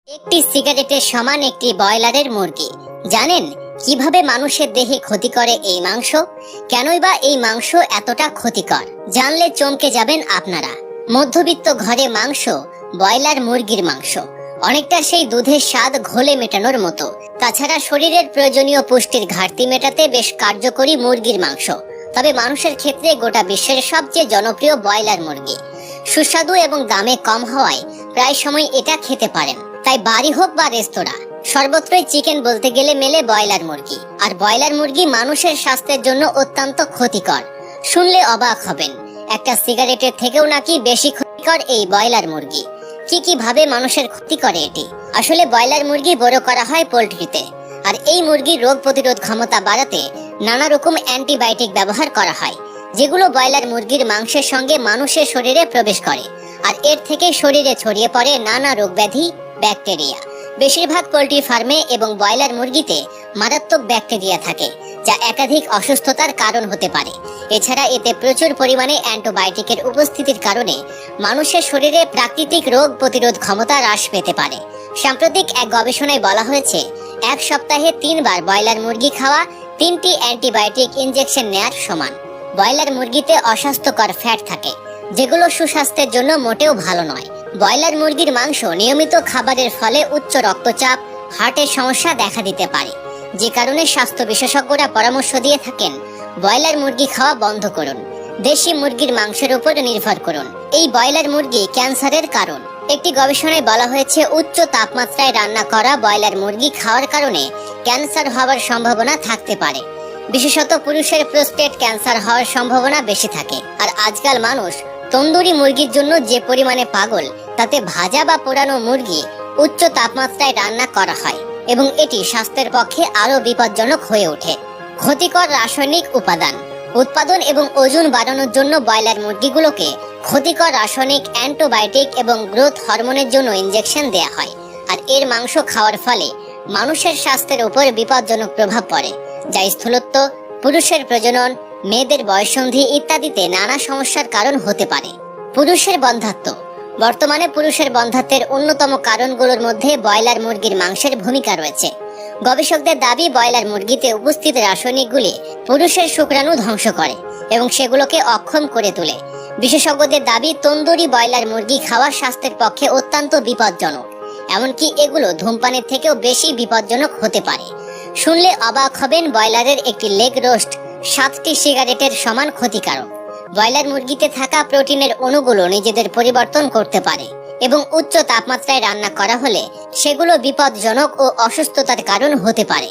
একটি সিগারেটের সমান একটি ব্রয়লারের মুরগি। জানেন কিভাবে মানুষের দেহে ক্ষতি করে এই মাংস? কেনই বা এই মাংস এতটা ক্ষতিকর? জানলে চমকে যাবেন আপনারা। মধ্যবিত্ত ঘরে মাংস, ব্রয়লার মুরগির মাংস অনেকটা সেই দুধের স্বাদ ঘোলে মেটানোর মতো। তাছাড়া শরীরের প্রয়োজনীয় পুষ্টির ঘাটতি মেটাতে বেশ কার্যকরী মুরগির মাংস। তবে মানুষের ক্ষেত্রে গোটা বিশ্বের সবচেয়ে জনপ্রিয় ব্রয়লার মুরগি। সুস্বাদু এবং দামে কম হওয়ায় প্রায় সময় এটা খেতে পারেন। তাই বাড়ি হোক বা রেস্তোরাঁ, সর্বত্রই চিকেন বলতে গেলে মেলে ব্রয়লার মুরগি। আর ব্রয়লার মুরগি মানুষের স্বাস্থ্যের জন্য অত্যন্ত ক্ষতিকর। শুনলে অবাক হবেন, একটা সিগারেটের থেকেও নাকি বেশি ক্ষতিকর এই ব্রয়লার মুরগি। কি ভাবে মানুষের ক্ষতি করে এটি? আসলে ব্রয়লার মুরগি বড় করা হয় পোল্ট্রিতে, আর এই মুরগির রোগ প্রতিরোধ ক্ষমতা বাড়াতে নানা রকম অ্যান্টিবায়োটিক ব্যবহার করা হয়, যেগুলো ব্রয়লার মুরগির মাংসের সঙ্গে মানুষের শরীরে প্রবেশ করে। আর এর থেকে শরীরে ছড়িয়ে পড়ে নানা রোগ ব্যাধি, ব্যাকটেরিয়া। বেশিরভাগ পোল্ট্রি ফার্মে এবং ব্রয়লার মুরগিতে মারাত্মক ব্যাকটেরিয়া থাকে, যা একাধিক অসুস্থতার কারণ হতে পারে। এছাড়া এতে প্রচুর পরিমাণে অ্যান্টিবায়োটিকের উপস্থিতির কারণে মানুষের শরীরে প্রাকৃতিক রোগ প্রতিরোধ ক্ষমতা হ্রাস পেতে পারে। সাম্প্রতিক এক গবেষণায় বলা হয়েছে, এক সপ্তাহে 3 বার ব্রয়লার মুরগি খাওয়া 3টি অ্যান্টিবায়োটিক ইনজেকশন নেয়ার সমান। ব্রয়লার মুরগিতে অস্বাস্থ্যকর ফ্যাট থাকে, যেগুলো সুস্বাস্থ্যের জন্য মোটেও ভালো নয়। ব্রয়লার মুরগির মাংস নিয়মিত খাবারের ফলে উচ্চ রক্তচাপ, হার্টের সমস্যা দেখা দিতে পারে, যে কারণে স্বাস্থ্য বিশেষজ্ঞরা পরামর্শ দিয়ে থাকেন ব্রয়লার মুরগি খাওয়া বন্ধ করুন। দেশি মুরগির মাংসের উপর নির্ভর করুন। এই ব্রয়লার মুরগি ক্যান্সারের কারণ। একটি গবেষণায় বলা হয়েছে, উচ্চ তাপমাত্রায় রান্না করা ব্রয়লার মুরগি খাওয়ার কারণে ক্যান্সার হওয়ার সম্ভাবনা থাকতে পারে। বিশেষত পুরুষের প্রোস্টেট ক্যান্সার হওয়ার সম্ভাবনা বেশি থাকে। আর আজকাল মানুষ তন্দুরি মুরগির জন্য যে পরিমাণে পাগল, তাতে ভাজা বা পোড়ানো মুরগি উচ্চ তাপমাত্রায় রান্না করা হয় এবং এটি স্বাস্থ্যের পক্ষে আরো বিপজ্জনক হয়ে ওঠে। ক্ষতিকর রাসায়নিক উপাদান উৎপাদন এবং ওজন বাড়ানোর জন্য ব্রয়লার মুরগিগুলোকে ক্ষতিকর রাসায়নিক অ্যান্টিবায়োটিক এবং গ্রোথ হরমোনের জন্য ইনজেকশন দেয়া হয়। আর এর মাংস খাওয়ার ফলে মানুষের স্বাস্থ্যের উপর বিপজ্জনক প্রভাব পড়ে, যা স্থূলত্ব, পুরুষের প্রজনন, মেয়েদের বয়ঃসন্ধি ইত্যাদিতে নানা সমস্যার কারণ হতে পারে। পুরুষের বন্ধ্যাত্ব। বর্তমানে পুরুষের বন্ধ্যাত্বের অন্যতম কারণগুলোর মধ্যে ব্রয়লার মুরগির মাংসের ভূমিকা রয়েছে। গবেষকদের দাবি, ব্রয়লার মুরগিতে উপস্থিত রাসায়নিকগুলি পুরুষের শুক্রাণু ধ্বংস করে এবং সেগুলোকে অক্ষম করে তোলে। বিশেষজ্ঞদের দাবি, তন্দুরি ব্রয়লার মুরগি খাওয়া স্বাস্থ্যের পক্ষে অত্যন্ত বিপজ্জনক। এমনকি এগুলো ধূমপানের থেকেও বেশি বিপজ্জনক হতে পারে। শুনলে অবাক হবেন, ব্রয়লারের একটি লেগ রোস্ট 7টি সিগারেটের সমান ক্ষতিকারক। ব্রয়লার মুরগিতে থাকা প্রোটিনের অণুগুলো নিজেদের পরিবর্তন করতে পারে এবং উচ্চ তাপমাত্রায় রান্না করা হলে সেগুলো বিপজ্জনক ও অসুস্থতার কারণ হতে পারে।